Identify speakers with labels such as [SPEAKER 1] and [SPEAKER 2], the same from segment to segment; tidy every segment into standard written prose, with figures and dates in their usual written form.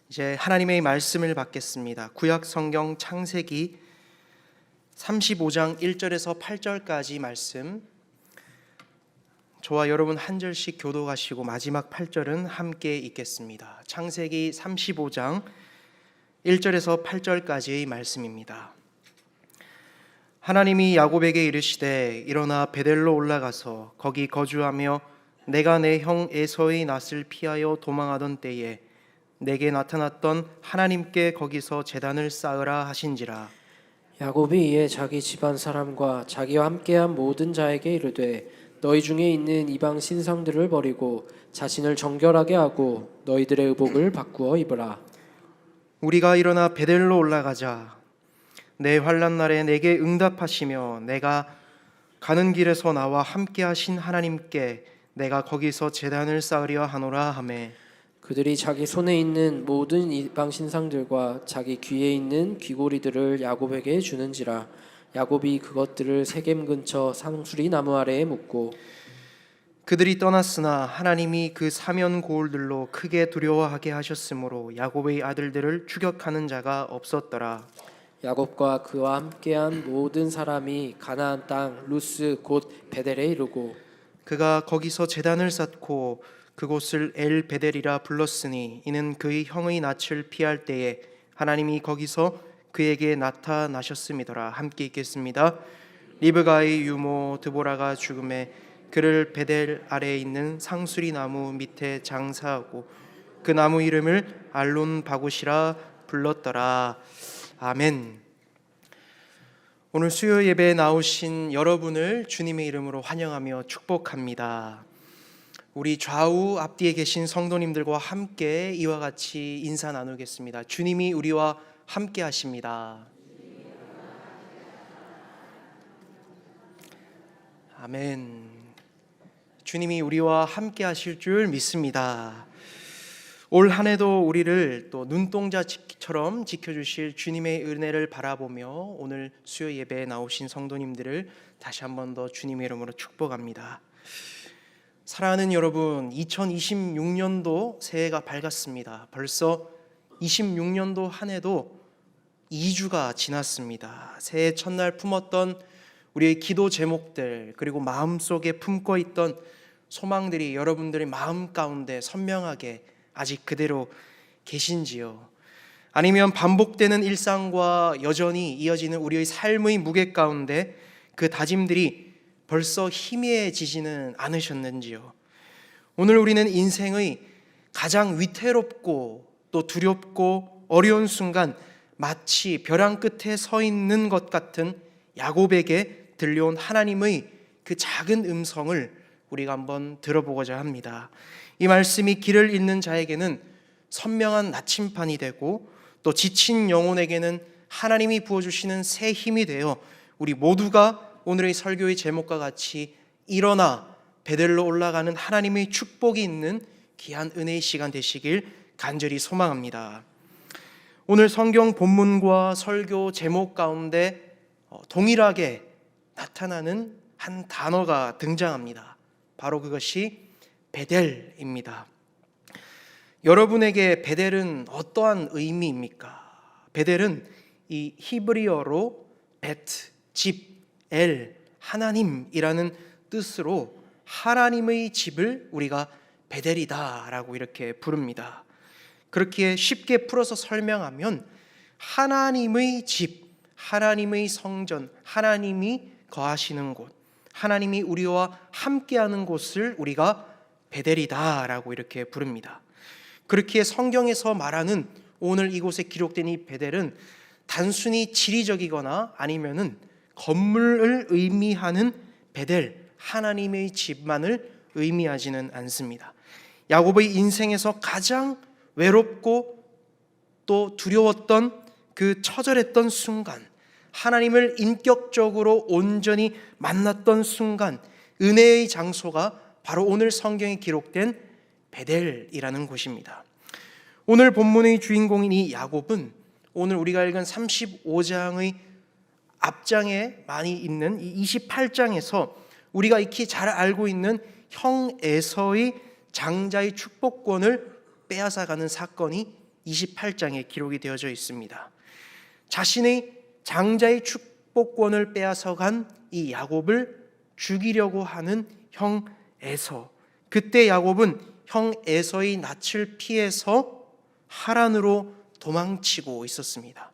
[SPEAKER 1] 이제 하나님의 말씀을 받겠습니다. 구약 성경 창세기 35장 1절에서 8절까지 말씀, 저와 여러분 한 절씩 교독하시고 마지막 8절은 함께 읽겠습니다. 창세기 35장 1절에서 8절까지의 말씀입니다. 하나님이 야곱에게 이르시되 일어나 베델로 올라가서 거기 거주하며 내가 내 형 에서의 낯을 피하여 도망하던 때에 내게 나타났던 하나님께 거기서 제단을 쌓으라 하신지라.
[SPEAKER 2] 야곱이 이에 자기 집안 사람과 자기와 함께한 모든 자에게 이르되 너희 중에 있는 이방 신상들을 버리고 자신을 정결하게 하고 너희들의 의복을 바꾸어 입으라.
[SPEAKER 1] 우리가 일어나 베델로 올라가자. 내 환난 날에 내게 응답하시며 내가 가는 길에서 나와 함께하신 하나님께 내가 거기서 제단을 쌓으려 하노라 하매,
[SPEAKER 2] 그들이 자기 손에 있는 모든 이방 신상들과 자기 귀에 있는 귀고리들을 야곱에게 주는지라. 야곱이 그것들을 세겜 근처 상수리 나무 아래에 묻고,
[SPEAKER 1] 그들이 떠났으나 하나님이 그 사면 고울들로 크게 두려워하게 하셨으므로 야곱의 아들들을 추격하는 자가 없었더라.
[SPEAKER 2] 야곱과 그와 함께한 모든 사람이 가나안 땅 루스 곧 베델에 이르고,
[SPEAKER 1] 그가 거기서 제단을 쌓고 그곳을 엘 베델이라 불렀으니 이는 그의 형의 낯을 피할 때에 하나님이 거기서 그에게 나타나셨음이더라. 함께 읽겠습니다. 리브가의 유모 드보라가 죽음에 그를 베델 아래에 있는 상수리 나무 밑에 장사하고 그 나무 이름을 알론 바굿이라 불렀더라. 아멘. 오늘 수요 예배에 나오신 여러분을 주님의 이름으로 환영하며 축복합니다. 우리 좌우 앞뒤에 계신 성도님들과 함께 이와 같이 인사 나누겠습니다. 주님이 우리와 함께 하십니다. 아멘. 주님이 우리와 함께 하실 줄 믿습니다. 올 한 해도 우리를 또 눈동자처럼 지켜주실 주님의 은혜를 바라보며 오늘 수요 예배에 나오신 성도님들을 다시 한 번 더 주님의 이름으로 축복합니다. 사랑하는 여러분, 2026년도 새해가 밝았습니다. 벌써 26년도 한 해도 2주가 지났습니다. 새해 첫날 품었던 우리의 기도 제목들, 그리고 마음속에 품고 있던 소망들이 여러분들의 마음 가운데 선명하게 아직 그대로 계신지요? 아니면 반복되는 일상과 여전히 이어지는 우리의 삶의 무게 가운데 그 다짐들이 벌써 희미해지지는 않으셨는지요? 오늘 우리는 인생의 가장 위태롭고 또 두렵고 어려운 순간, 마치 벼랑 끝에 서 있는 것 같은 야곱에게 들려온 하나님의 그 작은 음성을 우리가 한번 들어보고자 합니다. 이 말씀이 길을 잃는 자에게는 선명한 나침판이 되고 또 지친 영혼에게는 하나님이 부어주시는 새 힘이 되어 우리 모두가 오늘의 설교의 제목과 같이 일어나 베델로 올라가는 하나님의 축복이 있는 귀한 은혜의 시간 되시길 간절히 소망합니다. 오늘 성경 본문과 설교 제목 가운데 동일하게 나타나는 한 단어가 등장합니다. 바로 그것이 베델입니다. 여러분에게 베델은 어떠한 의미입니까? 베델은 이 히브리어로 베트, 집, 엘, 하나님이라는 뜻으로 하나님의 집을 우리가 베델이다 라고 이렇게 부릅니다. 그렇게 쉽게 풀어서 설명하면 하나님의 집, 하나님의 성전, 하나님이 거하시는 곳, 하나님이 우리와 함께하는 곳을 우리가 베델이다 라고 이렇게 부릅니다. 그렇기에 성경에서 말하는 오늘 이곳에 기록된 이 베델은 단순히 지리적이거나 아니면은 건물을 의미하는 베델, 하나님의 집만을 의미하지는 않습니다. 야곱의 인생에서 가장 외롭고 또 두려웠던 그 처절했던 순간, 하나님을 인격적으로 온전히 만났던 순간, 은혜의 장소가 바로 오늘 성경에 기록된 베델이라는 곳입니다. 오늘 본문의 주인공인 이 야곱은 오늘 우리가 읽은 35장의 앞장에 많이 있는 이 28장에서 우리가 익히 잘 알고 있는 형 에서의 장자의 축복권을 빼앗아가는 사건이 28장에 기록이 되어져 있습니다. 자신의 장자의 축복권을 빼앗아간 이 야곱을 죽이려고 하는 형 에서, 그때 야곱은 형 에서의 낯을 피해서 하란으로 도망치고 있었습니다.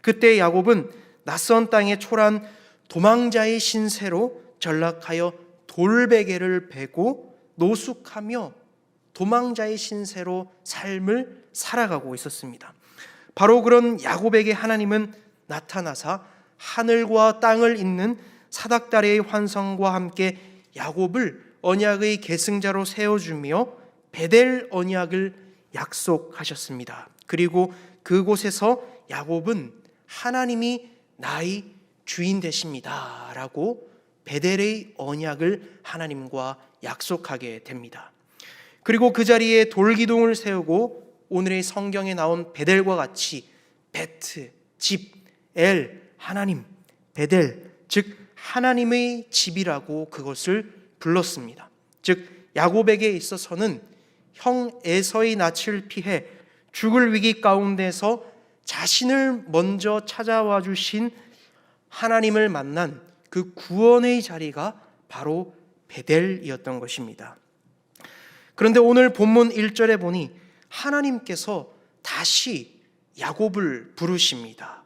[SPEAKER 1] 그때 야곱은 낯선 땅에 초란 도망자의 신세로 전락하여 돌베개를 베고 노숙하며 도망자의 신세로 삶을 살아가고 있었습니다. 바로 그런 야곱에게 하나님은 나타나사 하늘과 땅을 잇는 사닥다리의 환상과 함께 야곱을 언약의 계승자로 세워주며 베델 언약을 약속하셨습니다. 그리고 그곳에서 야곱은 하나님이 나의 주인 되십니다 라고 베델의 언약을 하나님과 약속하게 됩니다. 그리고 그 자리에 돌기둥을 세우고 오늘의 성경에 나온 베델과 같이 베트, 집, 엘, 하나님, 베델, 즉 하나님의 집이라고 그것을 불렀습니다. 즉 야곱에게 있어서는 형 에서의 낯을 피해 죽을 위기 가운데서 자신을 먼저 찾아와 주신 하나님을 만난 그 구원의 자리가 바로 베델이었던 것입니다. 그런데 오늘 본문 1절에 보니 하나님께서 다시 야곱을 부르십니다.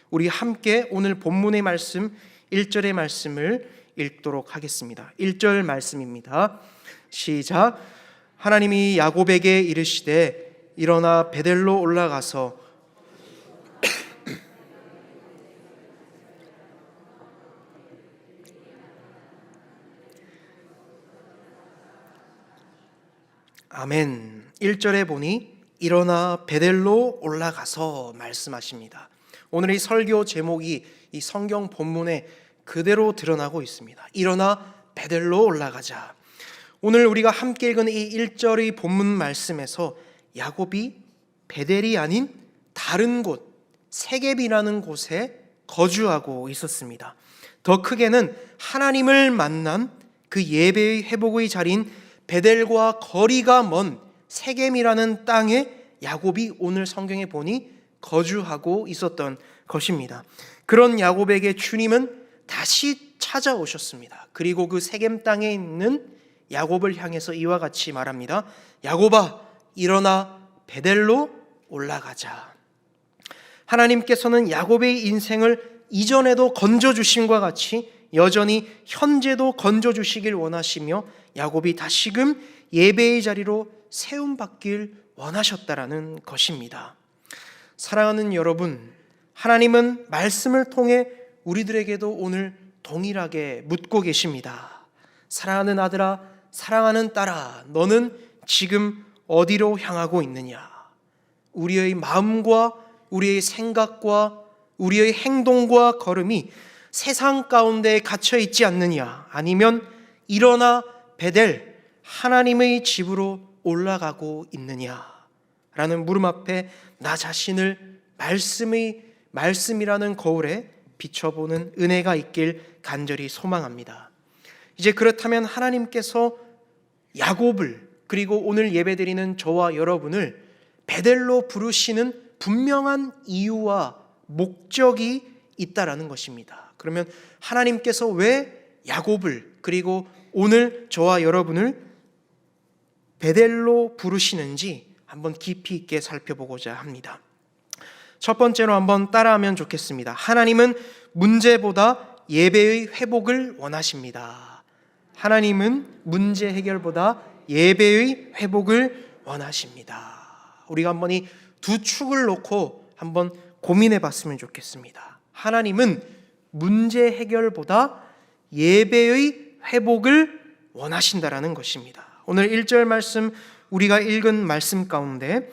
[SPEAKER 1] 우리 함께 오늘 본문의 말씀 1절의 말씀을 읽도록 하겠습니다. 1절 말씀입니다. 시작. 하나님이 야곱에게 이르시되 일어나 베델로 올라가서 아멘. 1절에 보니 일어나 베델로 올라가서 말씀하십니다. 오늘의 설교 제목이 이 성경 본문에 그대로 드러나고 있습니다. 일어나 베델로 올라가자. 오늘 우리가 함께 읽은 이 1절의 본문 말씀에서 야곱이 베델이 아닌 다른 곳 세겜이라는 곳에 거주하고 있었습니다. 더 크게는 하나님을 만난 그 예배의 회복의 자리인 베델과 거리가 먼 세겜이라는 땅에 야곱이 오늘 성경에 보니 거주하고 있었던 것입니다. 그런 야곱에게 주님은 다시 찾아오셨습니다. 그리고 그 세겜 땅에 있는 야곱을 향해서 이와 같이 말합니다. 야곱아, 일어나 베델로 올라가자. 하나님께서는 야곱의 인생을 이전에도 건져주심과 같이 여전히 현재도 건져주시길 원하시며 야곱이 다시금 예배의 자리로 세움받길 원하셨다라는 것입니다. 사랑하는 여러분, 하나님은 말씀을 통해 우리들에게도 오늘 동일하게 묻고 계십니다. 사랑하는 아들아, 사랑하는 딸아, 너는 지금 어디로 향하고 있느냐? 우리의 마음과 우리의 생각과 우리의 행동과 걸음이 세상 가운데 갇혀 있지 않느냐? 아니면 일어나 베델 하나님의 집으로 올라가고 있느냐? 라는 물음 앞에 나 자신을 말씀이라는 거울에 비춰보는 은혜가 있길 간절히 소망합니다. 이제 그렇다면 하나님께서 야곱을 그리고 오늘 예배드리는 저와 여러분을 베델로 부르시는 분명한 이유와 목적이 있다라는 것입니다. 그러면 하나님께서 왜 야곱을 그리고 오늘 저와 여러분을 베델로 부르시는지 한번 깊이 있게 살펴보고자 합니다. 첫 번째로 한번 따라하면 좋겠습니다. 하나님은 문제보다 예배의 회복을 원하십니다. 하나님은 문제 해결보다 예배의 회복을 원하십니다. 우리가 한번 이 두 축을 놓고 한번 고민해 봤으면 좋겠습니다. 하나님은 문제 해결보다 예배의 회복을 원하신다라는 것입니다. 오늘 1절 말씀 우리가 읽은 말씀 가운데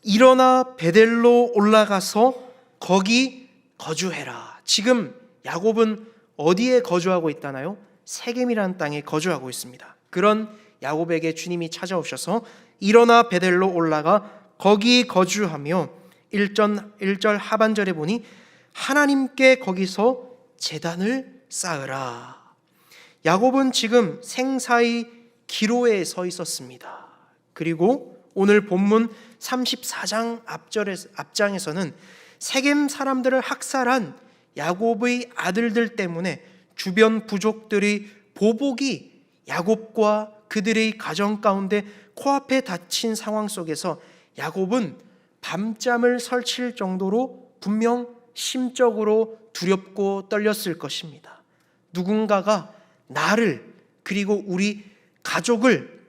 [SPEAKER 1] 일어나 베델로 올라가서 거기 거주해라. 지금 야곱은 어디에 거주하고 있다나요? 세겜이라는 땅에 거주하고 있습니다. 그런 야곱에게 주님이 찾아오셔서 일어나 베델로 올라가 거기 거주하며 1절 하반절에 보니 하나님께 거기서 제단을 쌓으라. 야곱은 지금 생사의 기로에 서 있었습니다. 그리고 오늘 본문 34장 앞장에서는 세겜 사람들을 학살한 야곱의 아들들 때문에 주변 부족들의 보복이 야곱과 그들의 가정 가운데 코앞에 닥친 상황 속에서 야곱은 밤잠을 설칠 정도로 분명 심적으로 두렵고 떨렸을 것입니다. 누군가가 나를 그리고 우리 가족을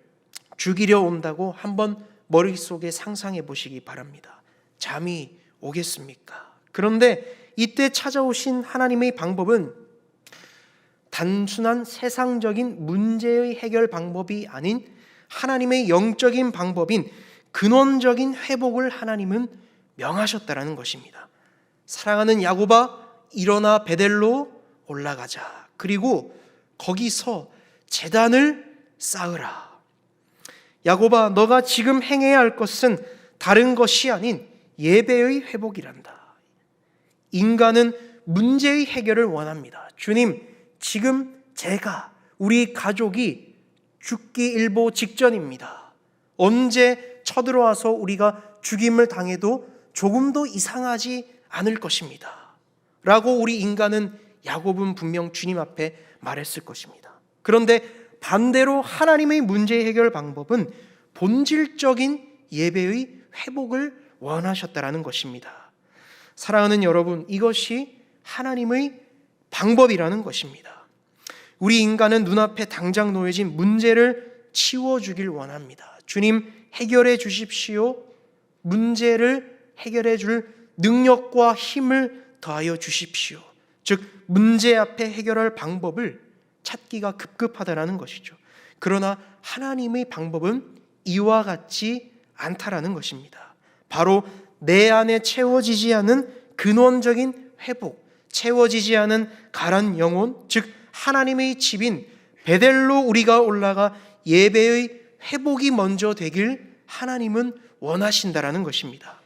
[SPEAKER 1] 죽이려 온다고 한번 머릿속에 상상해 보시기 바랍니다. 잠이 오겠습니까? 그런데 이때 찾아오신 하나님의 방법은 단순한 세상적인 문제의 해결 방법이 아닌 하나님의 영적인 방법인 근원적인 회복을 하나님은 명하셨다라는 것입니다. 사랑하는 야곱아, 일어나 베델로 올라가자. 그리고 거기서 제단을 쌓으라. 야곱아, 너가 지금 행해야 할 것은 다른 것이 아닌 예배의 회복이란다. 인간은 문제의 해결을 원합니다. 주님, 지금 제가, 우리 가족이 죽기 일보 직전입니다. 언제 쳐들어와서 우리가 죽임을 당해도 조금도 이상하지 않을 것입니다. 라고 우리 인간은, 야곱은 분명 주님 앞에 말했을 것입니다. 그런데 반대로 하나님의 문제 해결 방법은 본질적인 예배의 회복을 원하셨다라는 것입니다. 사랑하는 여러분, 이것이 하나님의 방법이라는 것입니다. 우리 인간은 눈앞에 당장 놓여진 문제를 치워주길 원합니다. 주님, 해결해 주십시오. 문제를 해결해 줄 능력과 힘을 더하여 주십시오. 즉, 문제 앞에 해결할 방법을 찾기가 급급하다라는 것이죠. 그러나 하나님의 방법은 이와 같지 않다라는 것입니다. 바로 내 안에 채워지지 않은 근원적인 회복, 채워지지 않은 가란 영혼, 즉 하나님의 집인 베델로 우리가 올라가 예배의 회복이 먼저 되길 하나님은 원하신다라는 것입니다.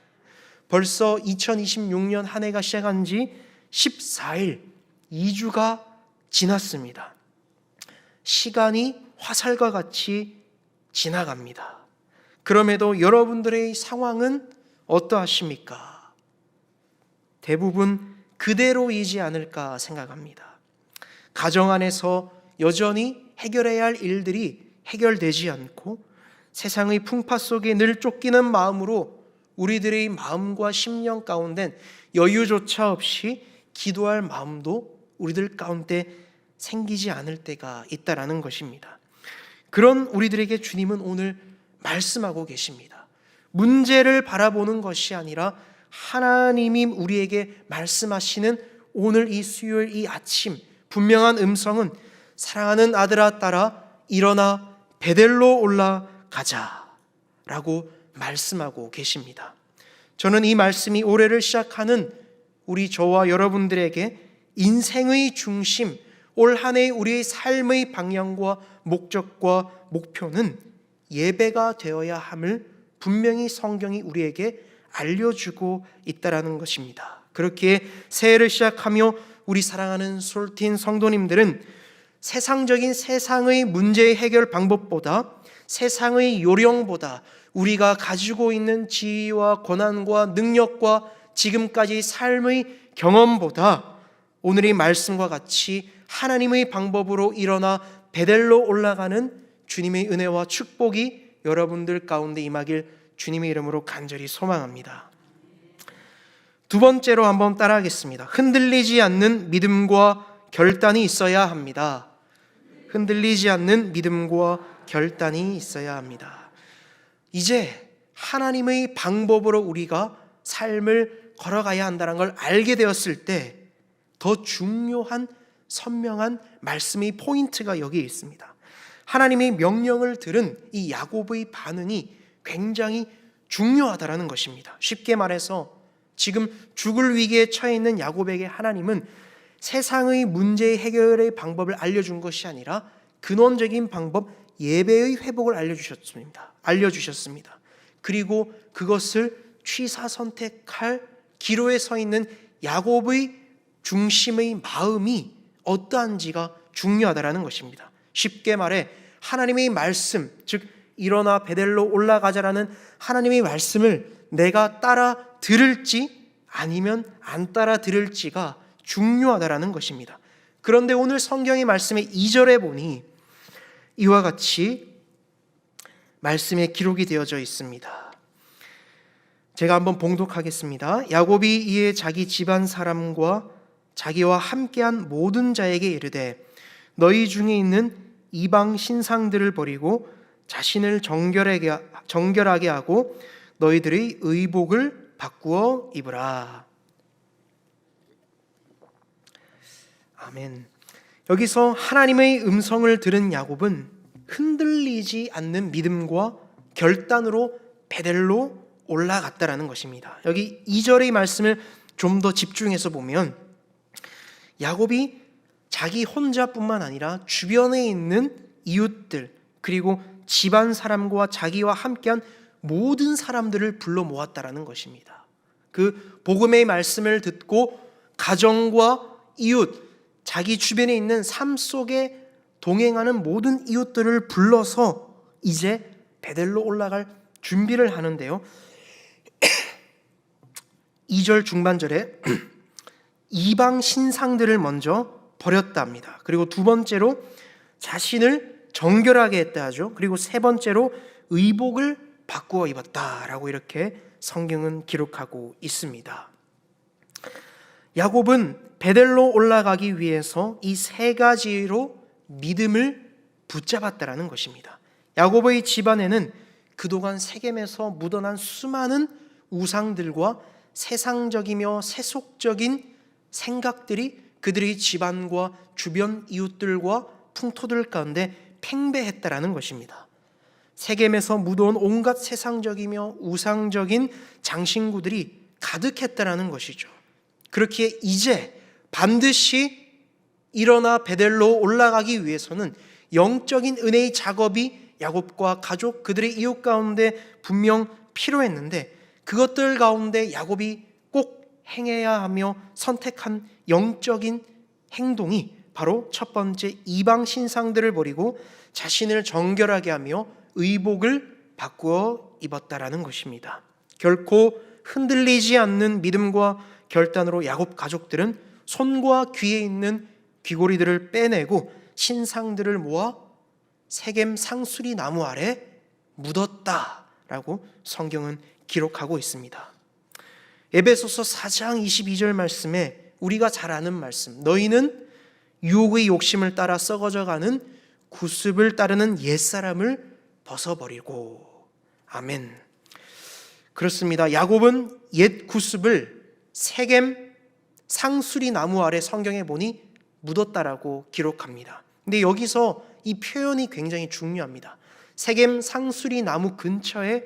[SPEAKER 1] 벌써 2026년 한 해가 시작한 지 14일, 2주가 지났습니다. 시간이 화살과 같이 지나갑니다. 그럼에도 여러분들의 상황은 어떠하십니까? 대부분 그대로이지 않을까 생각합니다. 가정 안에서 여전히 해결해야 할 일들이 해결되지 않고 세상의 풍파 속에 늘 쫓기는 마음으로 우리들의 마음과 심령 가운데 여유조차 없이 기도할 마음도 우리들 가운데 생기지 않을 때가 있다라는 것입니다. 그런 우리들에게 주님은 오늘 말씀하고 계십니다. 문제를 바라보는 것이 아니라 하나님이 우리에게 말씀하시는 오늘 이 수요일 이 아침 분명한 음성은, 사랑하는 아들아 딸아, 일어나 베델로 올라가자 라고 말씀하고 계십니다. 저는 이 말씀이 올해를 시작하는 우리 저와 여러분들에게 인생의 중심, 올 한 해 우리의 삶의 방향과 목적과 목표는 예배가 되어야 함을 분명히 성경이 우리에게 알려주고 있다라는 것입니다. 그렇게 새해를 시작하며 우리 사랑하는 솔틴 성도님들은 세상적인 세상의 문제 해결 방법보다, 세상의 요령보다 우리가 가지고 있는 지위와 권한과 능력과 지금까지 삶의 경험보다 오늘의 말씀과 같이 하나님의 방법으로 일어나 베델로 올라가는 주님의 은혜와 축복이 여러분들 가운데 임하길 주님의 이름으로 간절히 소망합니다. 두 번째로 한번 따라하겠습니다. 흔들리지 않는 믿음과 결단이 있어야 합니다. 흔들리지 않는 믿음과 결단이 있어야 합니다. 이제 하나님의 방법으로 우리가 삶을 걸어가야 한다는 걸 알게 되었을 때 더 중요한 선명한 말씀의 포인트가 여기에 있습니다. 하나님의 명령을 들은 이 야곱의 반응이 굉장히 중요하다라는 것입니다. 쉽게 말해서 지금 죽을 위기에 처해 있는 야곱에게 하나님은 세상의 문제 해결의 방법을 알려준 것이 아니라 근원적인 방법, 예배의 회복을 알려주셨습니다. 그리고 그것을 취사 선택할 기로에 서 있는 야곱의 중심의 마음이 어떠한지가 중요하다라는 것입니다. 쉽게 말해 하나님의 말씀, 즉 일어나 베델로 올라가자라는 하나님의 말씀을 내가 따라 들을지 아니면 안 따라 들을지가 중요하다라는 것입니다. 그런데 오늘 성경의 말씀의 2절에 보니 이와 같이 말씀에 기록이 되어져 있습니다. 제가 한번 봉독하겠습니다. 야곱이 이에 자기 집안 사람과 자기와 함께한 모든 자에게 이르되 너희 중에 있는 이방 신상들을 버리고 자신을 정결하게 하고 너희들의 의복을 바꾸어 입으라. 아멘. 여기서 하나님의 음성을 들은 야곱은 흔들리지 않는 믿음과 결단으로 베델로 올라갔다라는 것입니다. 여기 2절의 말씀을 좀 더 집중해서 보면 야곱이 자기 혼자뿐만 아니라 주변에 있는 이웃들 그리고 집안 사람과 자기와 함께한 모든 사람들을 불러 모았다라는 것입니다. 그 복음의 말씀을 듣고 가정과 이웃, 자기 주변에 있는 삶 속에 동행하는 모든 이웃들을 불러서 이제 베델로 올라갈 준비를 하는데요. 2절 중반절에 이방 신상들을 먼저 버렸다 합니다. 그리고 두 번째로 자신을 정결하게 했다 하죠. 그리고 세 번째로 의복을 바꾸어 입었다라고 이렇게 성경은 기록하고 있습니다. 야곱은 베델로 올라가기 위해서 이 세 가지로 믿음을 붙잡았다라는 것입니다. 야곱의 집안에는 그동안 세겜에서 묻어난 수많은 우상들과 세상적이며 세속적인 생각들이 그들의 집안과 주변 이웃들과 풍토들 가운데 팽배했다라는 것입니다. 세겜에서 묻어온 온갖 세상적이며 우상적인 장신구들이 가득했다라는 것이죠. 그렇기에 이제 반드시 일어나 베델로 올라가기 위해서는 영적인 은혜의 작업이 야곱과 가족 그들의 이웃 가운데 분명 필요했는데 그것들 가운데 야곱이 꼭 행해야 하며 선택한 영적인 행동이 바로 첫 번째 이방 신상들을 버리고 자신을 정결하게 하며 의복을 바꾸어 입었다라는 것입니다. 결코 흔들리지 않는 믿음과 결단으로 야곱 가족들은 손과 귀에 있는 귀고리들을 빼내고 신상들을 모아 세겜 상수리 나무 아래 묻었다라고 성경은 기록하고 있습니다. 에베소서 4장 22절 말씀에 우리가 잘 아는 말씀, 너희는 유혹의 욕심을 따라 썩어져가는 구습을 따르는 옛사람을 벗어버리고. 아멘. 그렇습니다. 야곱은 옛 구습을 세겜 상수리 나무 아래 성경에 보니 묻었다라고 기록합니다. 근데 여기서 이 표현이 굉장히 중요합니다. 세겜 상수리 나무 근처에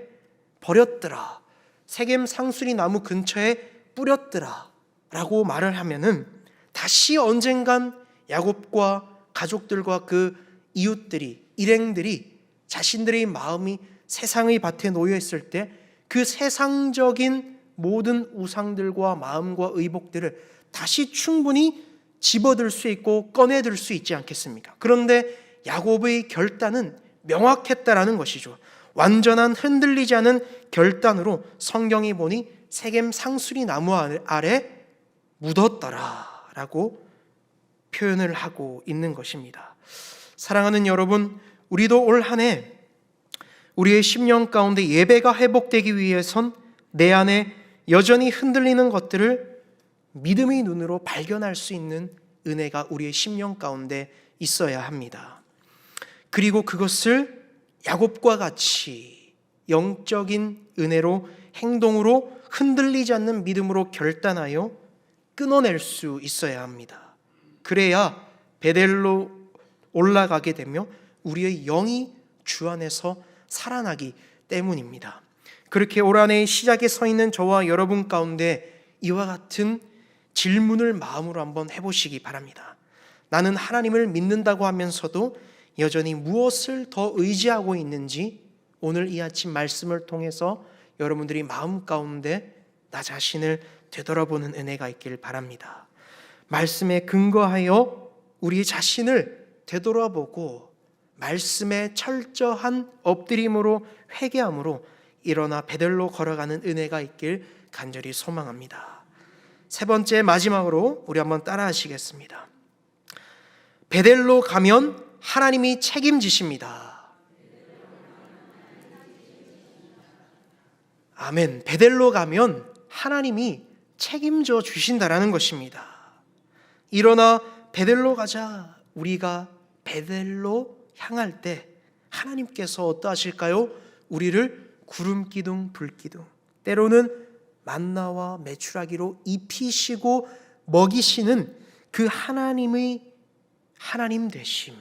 [SPEAKER 1] 버렸더라, 세겜 상수리 나무 근처에 뿌렸더라 라고 말을 하면은 다시 언젠간 야곱과 가족들과 그 이웃들이, 일행들이 자신들의 마음이 세상의 밭에 놓여 있을 때 그 세상적인 모든 우상들과 마음과 의복들을 다시 충분히 집어들 수 있고 꺼내들 수 있지 않겠습니까? 그런데 야곱의 결단은 명확했다라는 것이죠. 완전한 흔들리지 않은 결단으로 성경이 보니 세겜 상수리 나무 아래 묻었더라라고 표현을 하고 있는 것입니다. 사랑하는 여러분, 우리도 올 한 해 우리의 심령 가운데 예배가 회복되기 위해선 내 안에 여전히 흔들리는 것들을 믿음의 눈으로 발견할 수 있는 은혜가 우리의 심령 가운데 있어야 합니다. 그리고 그것을 야곱과 같이 영적인 은혜로 행동으로 흔들리지 않는 믿음으로 결단하여 끊어낼 수 있어야 합니다. 그래야 베델로 올라가게 되며 우리의 영이 주 안에서 살아나기 때문입니다. 그렇게 올 한 해의 시작에 서 있는 저와 여러분 가운데 이와 같은 질문을 마음으로 한번 해보시기 바랍니다. 나는 하나님을 믿는다고 하면서도 여전히 무엇을 더 의지하고 있는지 오늘 이 아침 말씀을 통해서 여러분들이 마음 가운데 나 자신을 되돌아보는 은혜가 있길 바랍니다. 말씀에 근거하여 우리 자신을 되돌아보고 말씀에 철저한 엎드림으로 회개함으로 일어나 베델로 걸어가는 은혜가 있길 간절히 소망합니다. 세 번째, 마지막으로 우리 한번 따라 하시겠습니다. 베델로 가면 하나님이 책임지십니다. 아멘. 베델로 가면 하나님이 책임져 주신다라는 것입니다. 일어나 베델로 가자. 우리가 베델로 향할 때 하나님께서 어떠하실까요? 우리를 구름 기둥, 불 기둥, 때로는 만나와 메추라기로 입히시고 먹이시는 그 하나님의 하나님 되심,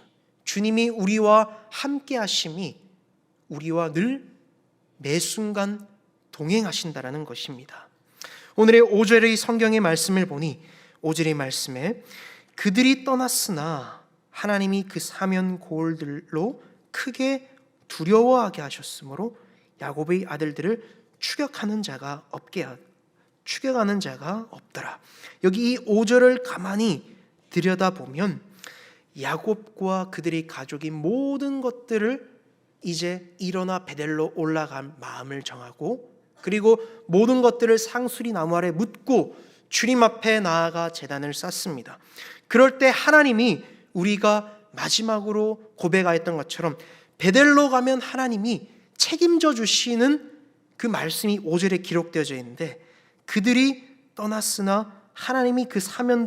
[SPEAKER 1] 주님이 우리와 함께 하심이 우리와 늘 매순간 동행하신다라는 것입니다. 오늘의 5절의 성경의 말씀을 보니 5절의 말씀에 그들이 떠났으나 하나님이 그 사면 고을들로 크게 두려워하게 하셨으므로 야곱의 아들들을 추격하는 자가 없더라. 여기 이 5절을 가만히 들여다보면 야곱과 그들의 가족이 모든 것들을 이제 일어나 베델로 올라간 마음을 정하고, 그리고 모든 것들을 상수리 나무 아래 묻고 주님 앞에 나아가 제단을 쌓습니다. 그럴 때 하나님이 우리가 마지막으로 고백하였던 것처럼 베델로 가면 하나님이 책임져 주시는 그 말씀이 5절에 기록되어져 있는데, 그들이 떠났으나 하나님이 그 사면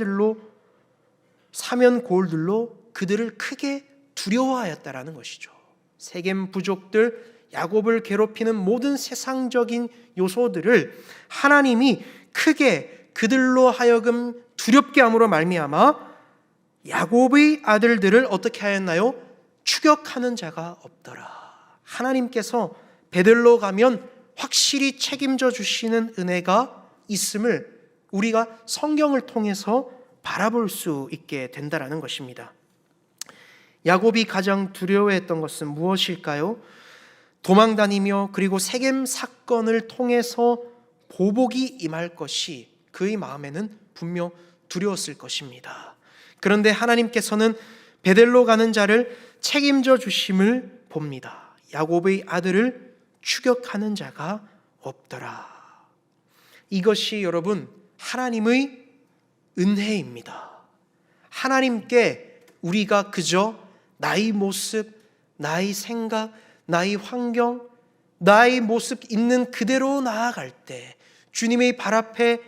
[SPEAKER 1] 고을들로 그들을 크게 두려워하였다라는 것이죠. 세겜 부족들, 야곱을 괴롭히는 모든 세상적인 요소들을 하나님이 크게 그들로 하여금 두렵게 함으로 말미암아 야곱의 아들들을 어떻게 하였나요? 추격하는 자가 없더라. 하나님께서 베델로 가면 확실히 책임져 주시는 은혜가 있음을 우리가 성경을 통해서 바라볼 수 있게 된다라는 것입니다. 야곱이 가장 두려워했던 것은 무엇일까요? 도망다니며 그리고 세겜 사건을 통해서 보복이 임할 것이 그의 마음에는 분명 두려웠을 것입니다. 그런데 하나님께서는 베델로 가는 자를 책임져 주심을 봅니다. 야곱의 아들을 추격하는 자가 없더라. 이것이 여러분 하나님의 은혜입니다. 하나님께 우리가 그저 나의 모습, 나의 생각, 나의 환경, 나의 모습 있는 그대로 나아갈 때 주님의 발 앞에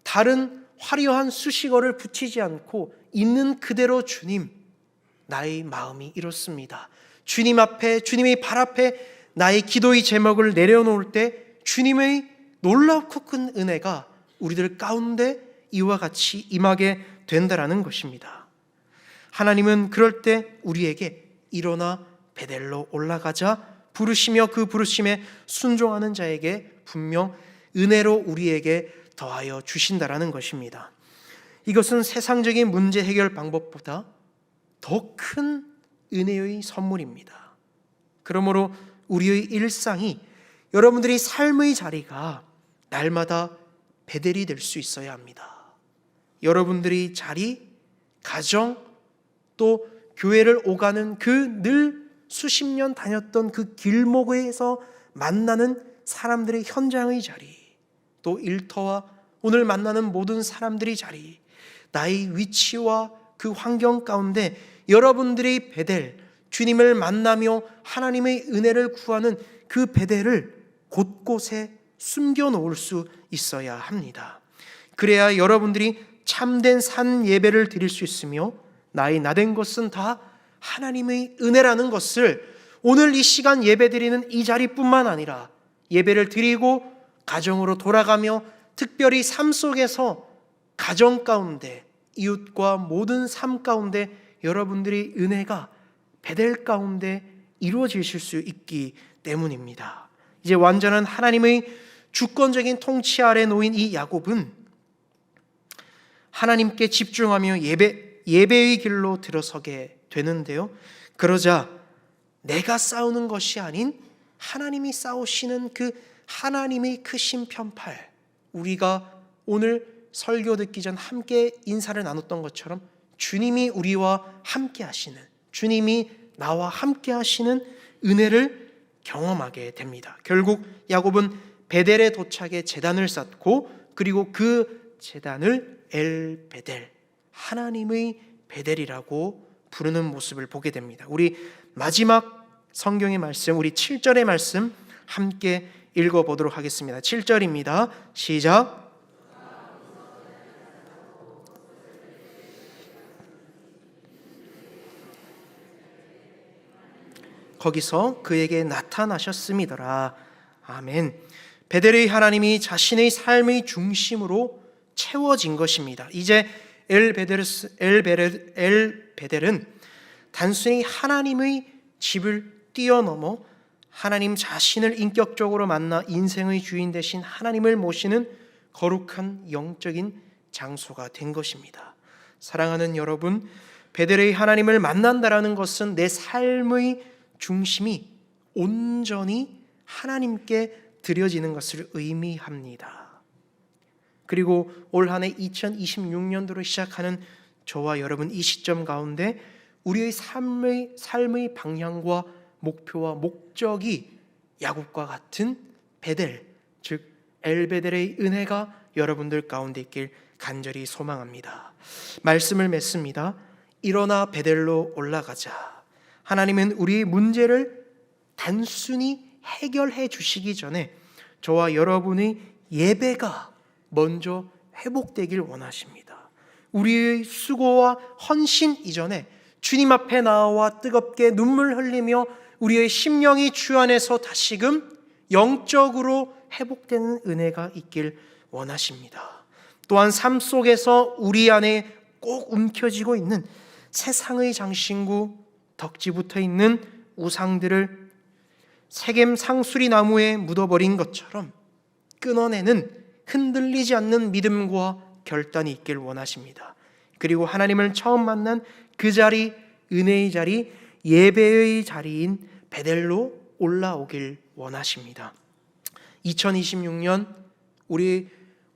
[SPEAKER 1] 다른 화려한 수식어를 붙이지 않고 있는 그대로 주님, 나의 마음이 이렇습니다. 주님 앞에, 주님의 발 앞에 나의 기도의 제목을 내려놓을 때 주님의 놀랍고 큰 은혜가 우리들 가운데 이와 같이 임하게 된다라는 것입니다. 하나님은 그럴 때 우리에게 일어나 베델로 올라가자 부르시며 그 부르심에 순종하는 자에게 분명 은혜로 우리에게 더하여 주신다라는 것입니다. 이것은 세상적인 문제 해결 방법보다 더 큰 은혜의 선물입니다. 그러므로 우리의 일상이, 여러분들의 삶의 자리가 날마다 베델이 될 수 있어야 합니다. 여러분들의 자리, 가정, 또 교회를 오가는 그 늘 수십 년 다녔던 그 길목에서 만나는 사람들의 현장의 자리, 또 일터와 오늘 만나는 모든 사람들의 자리, 나의 위치와 그 환경 가운데 여러분들의 베델, 주님을 만나며 하나님의 은혜를 구하는 그 베델을 곳곳에 숨겨놓을 수 있어야 합니다. 그래야 여러분들이 참된 산 예배를 드릴 수 있으며 나의 나된 것은 다 하나님의 은혜라는 것을 오늘 이 시간 예배 드리는 이 자리뿐만 아니라 예배를 드리고 가정으로 돌아가며 특별히 삶 속에서 가정 가운데 이웃과 모든 삶 가운데 여러분들의 은혜가 베델 가운데 이루어지실 수 있기 때문입니다. 이제 완전한 하나님의 주권적인 통치 아래 놓인 이 야곱은 하나님께 집중하며 예배의 길로 들어서게 되는데요. 그러자 내가 싸우는 것이 아닌 하나님이 싸우시는 그 하나님의 크신 편팔, 우리가 오늘 설교 듣기 전 함께 인사를 나눴던 것처럼 주님이 우리와 함께 하시는, 주님이 나와 함께 하시는 은혜를 경험하게 됩니다. 결국 야곱은 베델에 도착해 제단을 쌓고 그리고 그 제단을 엘 베델, 하나님의 베델이라고 부르는 모습을 보게 됩니다. 우리 마지막 성경의 말씀, 우리 7절의 말씀 함께 읽어보도록 하겠습니다. 7절입니다. 시작. 거기서 그에게 나타나셨음이더라. 아멘. 베델의 하나님이 자신의 삶의 중심으로 채워진 것입니다. 이제 엘베델은 단순히 하나님의 집을 뛰어넘어 하나님 자신을 인격적으로 만나 인생의 주인 되신 하나님을 모시는 거룩한 영적인 장소가 된 것입니다. 사랑하는 여러분, 베델의 하나님을 만난다라는 것은 내 삶의 중심이 온전히 하나님께 드려지는 것을 의미합니다. 그리고 올 한 해 2026년도로 시작하는 저와 여러분 이 시점 가운데 우리의 삶의 방향과 목표와 목적이 야곱과 같은 베델, 즉 엘베델의 은혜가 여러분들 가운데 있길 간절히 소망합니다. 말씀을 맺습니다. 일어나 베델로 올라가자. 하나님은 우리의 문제를 단순히 해결해 주시기 전에 저와 여러분의 예배가 먼저 회복되길 원하십니다. 우리의 수고와 헌신 이전에 주님 앞에 나와 뜨겁게 눈물 흘리며 우리의 심령이 주 안에서 다시금 영적으로 회복되는 은혜가 있길 원하십니다. 또한 삶 속에서 우리 안에 꼭 움켜쥐고 있는 세상의 장신구, 덕지 붙어 있는 우상들을 세겜 상수리 나무에 묻어버린 것처럼 끊어내는 흔들리지 않는 믿음과 결단이 있길 원하십니다. 그리고 하나님을 처음 만난 그 자리, 은혜의 자리, 예배의 자리인 베델로 올라오길 원하십니다. 2026년 우리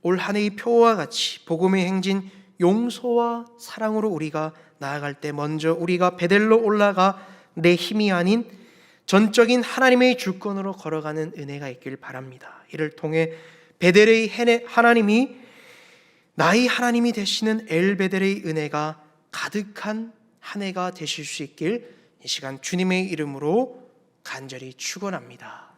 [SPEAKER 1] 올 한 해의 표와 같이 복음의 행진, 용서와 사랑으로 우리가 나아갈 때 먼저 우리가 베델로 올라가 내 힘이 아닌 전적인 하나님의 주권으로 걸어가는 은혜가 있길 바랍니다. 이를 통해 베델의 하나님이 나의 하나님이 되시는 엘베델의 은혜가 가득한 한 해가 되실 수 있길 이 시간 주님의 이름으로 간절히 축원합니다.